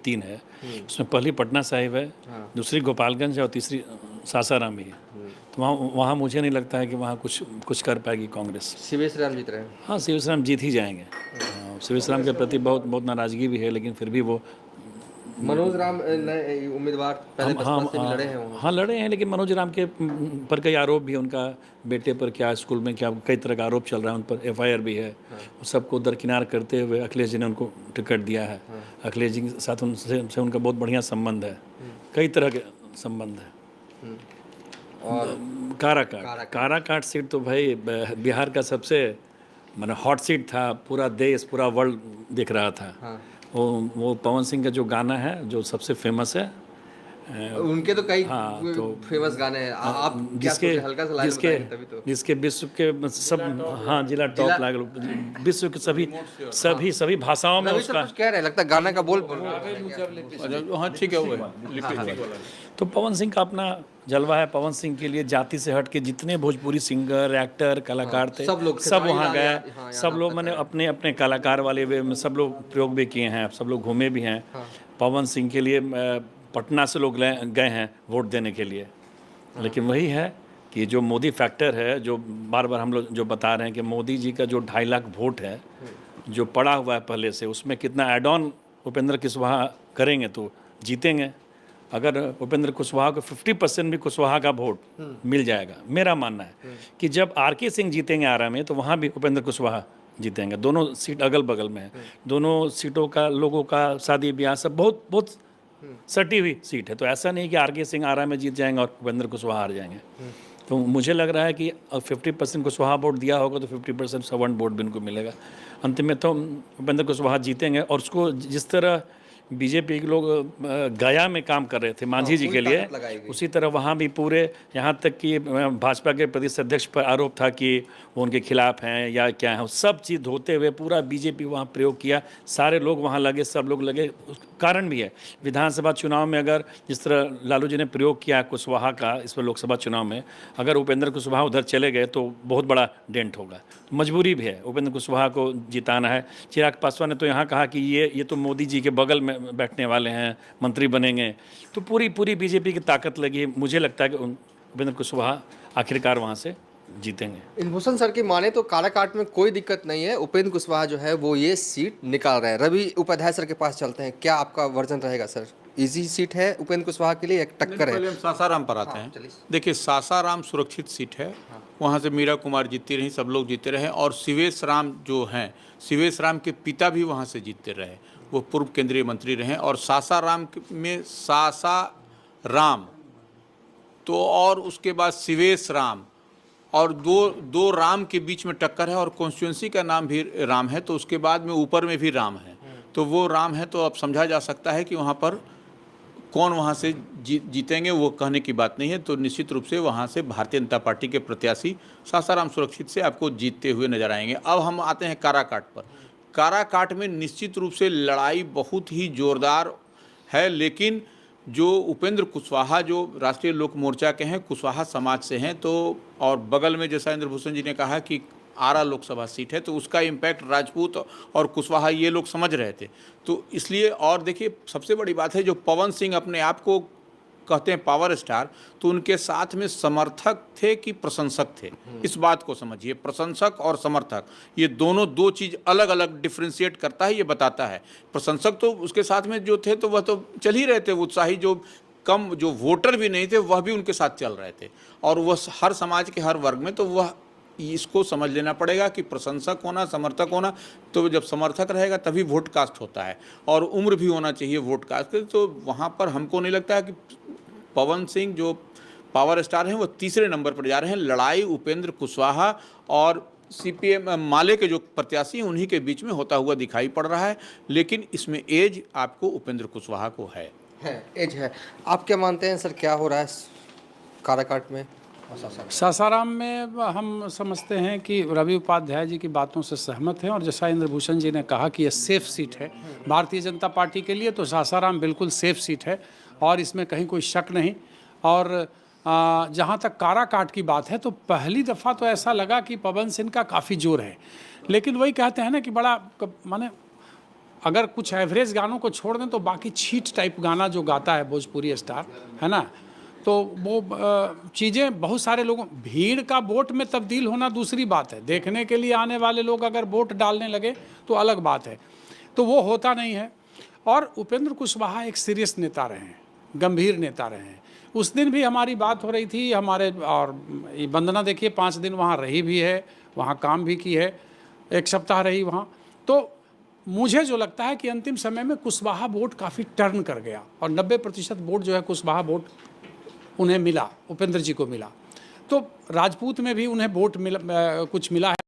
3 है। उसमें पहली पटना साहिब है, दूसरी गोपालगंज है और तीसरी सासाराम ही है। तो वहाँ वहाँ मुझे नहीं लगता है कि वहाँ कुछ कर पाएगी कांग्रेस। शिवेश राम जीत रहे हैं। हाँ, शिवेश राम जीत ही जाएंगे। शिवेश राम के प्रति बहुत बहुत नाराज़गी भी है, लेकिन फिर भी वो मनोज राम नए उम्मीदवार पहले हम बसपा हम से भी लड़े हैं वहाँ। हाँ लड़े हैं, लेकिन मनोज राम के पर कई आरोप भी है। उनका बेटे पर क्या स्कूल में क्या कई तरह का आरोप चल रहा है, उन पर एफआईआर भी है। सबको दरकिनार करते हुए अखिलेश जी ने उनको टिकट दिया है। अखिलेश जी के साथ उनसे उनका बहुत बढ़िया संबंध है, कई तरह के संबंध है। और काराकाट सीट तो भाई बिहार का सबसे माने हॉट सीट था। पूरा देश पूरा वर्ल्ड देख रहा था। वो पवन सिंह का जो गाना है जो सबसे फेमस है, उनके तो कई हाँ, तो फेमस गाने हैं। आप क्या जिसके सोचे, हल्का सा लाइन जिसके बताएंगे तभी तो। जिसके विश्व के सब, हाँ, जिला टॉप लागल, विश्व के सभी भाषाओं में रवि सर उसका। कुछ कह रहे हैं, लगता है गाने का बोल रहे हैं। हाँ ठीक है, वो है। तो पवन सिंह का अपना जलवा है। पवन सिंह के लिए जाति से हट के जितने भोजपुरी सिंगर, एक्टर, कलाकार थे, सब वहाँ गए। सब लोग मैंने अपने अपने कलाकार वाले वे में सब लोग प्रयोग भी किए हैं, सब लोग घूमे भी हैं। पवन सिंह के लिए पटना से लोग गए हैं वोट देने के लिए। लेकिन वही है कि जो मोदी फैक्टर है, जो बार बार हम लोग जो बता रहे हैं कि मोदी जी का जो 2.5 लाख वोट है जो पड़ा हुआ है पहले से, उसमें कितना एड ऑन उपेंद्र कुशवाहा करेंगे तो जीतेंगे। अगर उपेंद्र कुशवाहा को 50% भी कुशवाहा का वोट मिल जाएगा, मेरा मानना है कि जब आरके सिंह जीतेंगे आरा में तो वहाँ भी उपेंद्र कुशवाहा जीतेंगे। दोनों सीट अगल बगल में है, दोनों सीटों का लोगों का शादी ब्याह सब बहुत बहुत सटी हुई सीट है। तो ऐसा नहीं कि आरके सिंह आरा में जीत जाएंगे और उपेंद्र कुशवाहा हार जाएंगे। तो मुझे लग रहा है कि 50% कुशवाहा वोट दिया होगा तो 50% सवर्ण वोट भी उनको मिलेगा। अंतिम में तो उपेंद्र कुशवाहा जीतेंगे। और उसको जिस तरह बीजेपी के लोग गया में काम कर रहे थे मांझी जी के लिए, उसी तरह वहाँ भी पूरे, यहाँ तक कि भाजपा के प्रदेश अध्यक्ष पर आरोप था कि वो उनके खिलाफ हैं या क्या है, सब चीज़ होते हुए पूरा बीजेपी वहाँ प्रयोग किया। सारे लोग वहाँ लगे, सब लोग लगे। कारण भी है, विधानसभा चुनाव में अगर जिस तरह लालू जी ने प्रयोग किया कुशवाहा का इस पर लोकसभा चुनाव में, अगर उपेंद्र कुशवाहा उधर चले गए तो बहुत बड़ा डेंट होगा। मजबूरी भी है, उपेंद्र कुशवाहा को जिताना है। चिराग पासवान ने तो यहाँ कहा कि ये तो मोदी जी के बगल में बैठने वाले हैं, मंत्री बनेंगे। तो पूरी बीजेपी की ताकत लगी। मुझे लगता है कि उपेंद्र कुशवाहा आखिरकार वहाँ से जीतेंगे। इंद्रभूषण सर की माने तो काराकाट में कोई दिक्कत नहीं है, उपेंद्र कुशवाहा जो है वो ये सीट निकाल रहे हैं। रवि उपाध्याय सर के पास चलते हैं, क्या आपका वर्जन रहेगा सर? इजी सीट है उपेंद्र कुशवाहा के लिए, एक टक्कर है? पहले हम सासाराम पर आते हैं। देखिए, सासाराम सुरक्षित सीट है। वहाँ से मीरा कुमार जीतती रही, सब लोग जीते रहे। और शिवेश राम जो हैं, शिवेश राम के पिता भी वहाँ से जीतते रहे, वो पूर्व केंद्रीय मंत्री रहे। और सासाराम में सासाराम तो, और उसके बाद शिवेश राम, और दो राम के बीच में टक्कर है। और कॉन्स्टिट्यूंसी का नाम भी राम है, तो उसके बाद में ऊपर में भी राम है, तो वो राम है। तो अब समझा जा सकता है कि वहाँ पर कौन वहाँ से जीतेंगे, वो कहने की बात नहीं है। तो निश्चित रूप से वहाँ से भारतीय जनता पार्टी के प्रत्याशी सासाराम सुरक्षित से आपको जीतते हुए नजर आएंगे। अब हम आते हैं काराकाट पर। काराकाट में निश्चित रूप से लड़ाई बहुत ही जोरदार है, लेकिन जो उपेंद्र कुशवाहा जो राष्ट्रीय लोक मोर्चा के हैं, कुशवाहा समाज से हैं, तो और बगल में जैसा इंद्रभूषण जी ने कहा कि आरा लोकसभा सीट है, तो उसका इम्पैक्ट राजपूत और कुशवाहा ये लोग समझ रहे थे। तो इसलिए, और देखिए सबसे बड़ी बात है, जो पवन सिंह अपने आप को कहते हैं पावर स्टार, तो उनके साथ में समर्थक थे कि प्रशंसक थे, इस बात को समझिए। प्रशंसक और समर्थक, ये दोनों दो चीज़ अलग अलग डिफ्रेंशिएट करता है, ये बताता है। प्रशंसक तो उसके साथ में जो थे तो वह तो चल ही रहे थे, उत्साही जो कम जो वोटर भी नहीं थे वह भी उनके साथ चल रहे थे, और वह हर समाज के हर वर्ग में। तो वह इसको समझ लेना पड़ेगा कि प्रशंसक होना, समर्थक होना, तो जब समर्थक रहेगा तभी वोट कास्ट होता है, और उम्र भी होना चाहिए वोट कास्ट। तो वहाँ पर हमको नहीं लगता है कि पवन सिंह जो पावर स्टार हैं वो तीसरे नंबर पर जा रहे हैं। लड़ाई उपेंद्र कुशवाहा और सीपीएम माले के जो प्रत्याशी हैं उन्हीं के बीच में होता हुआ दिखाई पड़ रहा है, लेकिन इसमें एज आपको उपेंद्र कुशवाहा को है एज है। आप क्या मानते हैं सर, क्या हो रहा है काराकाट में? सासाराम में हम समझते हैं कि रवि उपाध्याय जी की बातों से सहमत हैं, और जैसा इंद्रभूषण जी ने कहा कि यह सेफ सीट है भारतीय जनता पार्टी के लिए, तो सासाराम बिल्कुल सेफ सीट है और इसमें कहीं कोई शक नहीं। और जहाँ तक काराकाट की बात है, तो पहली दफ़ा तो ऐसा लगा कि पवन सिंह का काफ़ी जोर है, लेकिन वही कहते हैं ना कि बड़ा माने अगर कुछ एवरेज गानों को छोड़ दें तो बाकी छीट टाइप गाना जो गाता है भोजपुरी स्टार, है ना, तो वो चीज़ें बहुत सारे लोगों, भीड़ का वोट में तब्दील होना दूसरी बात है, देखने के लिए आने वाले लोग अगर वोट डालने लगे तो अलग बात है, तो वो होता नहीं है। और उपेंद्र कुशवाहा एक सीरियस नेता रहे हैं, गंभीर नेता रहे हैं। उस दिन भी हमारी बात हो रही थी हमारे, और ये वंदना देखिए 5 दिन वहाँ रही भी है, वहाँ काम भी की है, 1 सप्ताह रही वहाँ। तो मुझे जो लगता है कि अंतिम समय में कुशवाहा वोट काफ़ी टर्न कर गया और 90% वोट जो है कुशवाहा वोट उन्हें मिला, उपेंद्र जी को मिला। तो राजपूत में भी उन्हें वोट मिला, कुछ मिला है।